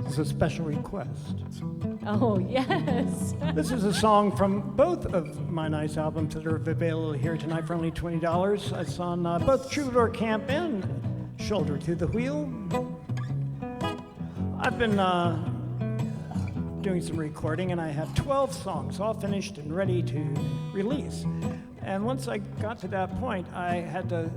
It's a special request. Oh, yes. This is a song from both of my nice albums that are available here tonight for only $20. It's on both Troubadour Camp and Shoulder to the Wheel. I've been doing some recording, and I have 12 songs all finished and ready to release. And once I got to that point, I had to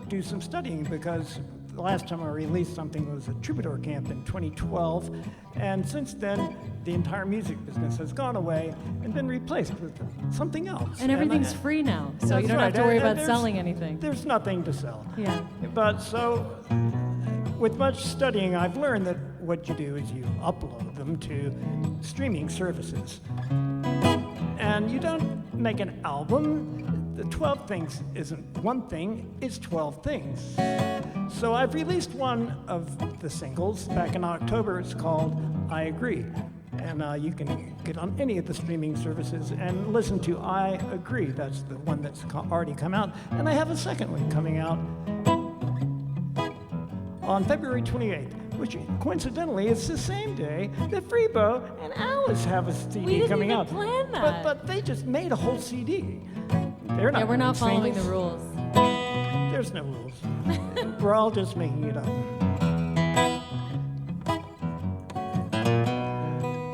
do some studying, because the last time I released something was at Troubadour Camp in 2012, and since then the entire music business has gone away and been replaced with something else. And everything's free now, so you don't have to worry about selling anything. There's nothing to sell. Yeah. But so, with much studying, I've learned that what you do is you upload them to streaming services. And you don't make an album. The 12 things isn't one thing, it's 12 things. So I've released one of the singles back in October. It's called I Agree. And you can get on any of the streaming services and listen to I Agree. That's the one that's already come out. And I have a second one coming out on February 28th, which coincidentally is the same day that Freebo and Alice have a CD coming out. We didn't even plan that. But they just made a whole CD. They're not. Yeah, we're not following singles. the rules. There's no rules. We're all just making it up.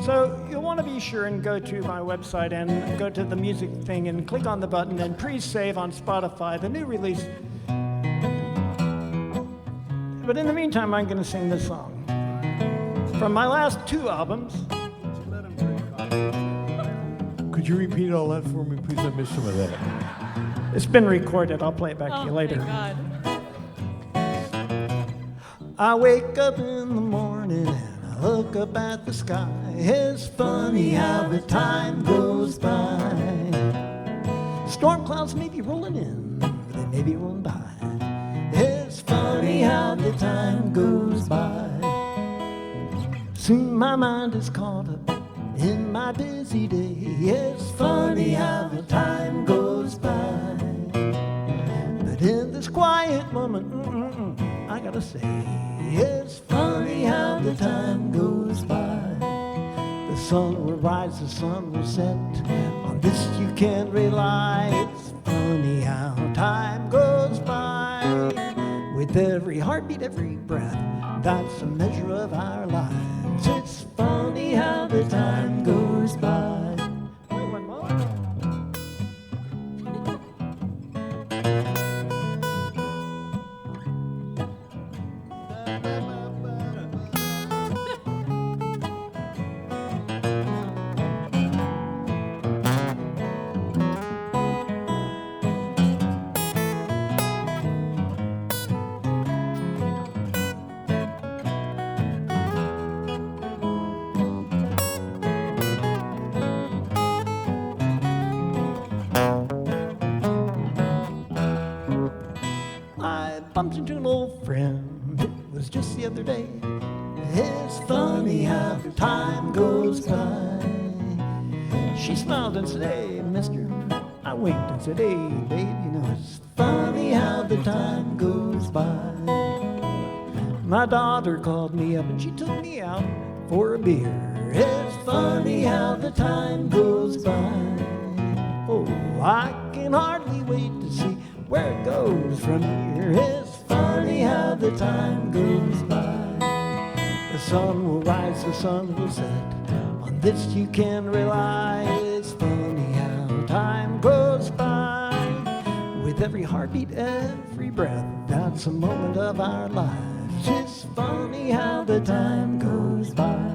So you'll want to be sure and go to my website and go to the music thing and click on the button and pre-save on Spotify the new release. But in the meantime, I'm going to sing this song from my last 2 albums. Could you repeat all that for me, please? I missed some of that. It's been recorded. I'll play it back to you later. Thank God. I wake up in the morning and I look up at the sky. It's funny how the time goes by. Storm clouds may be rolling in, they may be rolling by. It's funny how the time goes by. Soon my mind is caught up in my busy day. It's funny how the time goes by. But in this quiet moment, I gotta say, it's funny how the time goes by. The sun will rise, the sun will set. On this you can rely. It's funny how time goes by. With every heartbeat, every breath, that's a measure of our lives. It's funny how the time goes by. Bumped into an old friend, it was just the other day. It's funny how the time goes by. She smiled and said, hey, mister. I winked and said, hey, babe, you know, it's funny how the time goes by. My daughter called me up and she took me out for a beer. It's funny how the time goes by. Oh, I can hardly wait to see where it goes from here. It's funny how the time goes by. The sun will rise, the sun will set. On this you can rely. It's funny how time goes by. With every heartbeat, every breath, that's a moment of our lives. It's funny how the time goes by.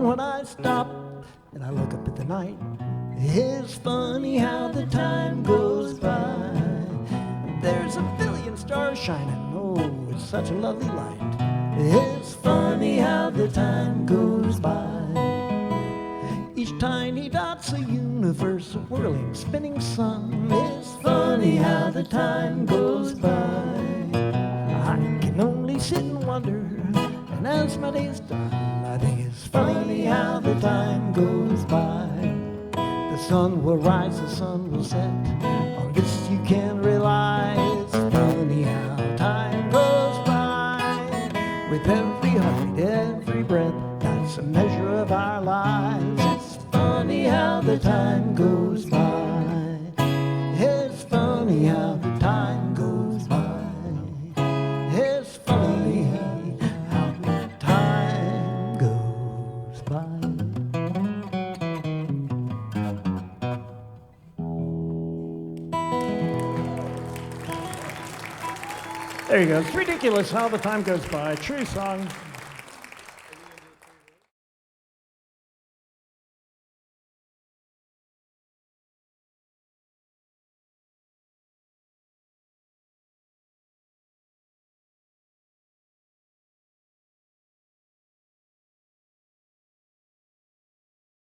when I stop and I look up at the night, it's funny how the time goes by. There's a billion stars shining, oh, it's such a lovely light. It's funny how the time goes by. Each tiny dot's a universe, a whirling, spinning sun. It's funny how the time goes by. I can only sit and wonder, and as my day's done, I think it's funny how the time goes by. The sun will rise, the sun will set, on this you can rely. It's funny how time goes by. With every heartbeat, every breath, that's a measure of our lives. It's funny how the time goes by. It's funny how the time goes by. It's funny how the time goes by. There you go. It's ridiculous how the time goes by. True song.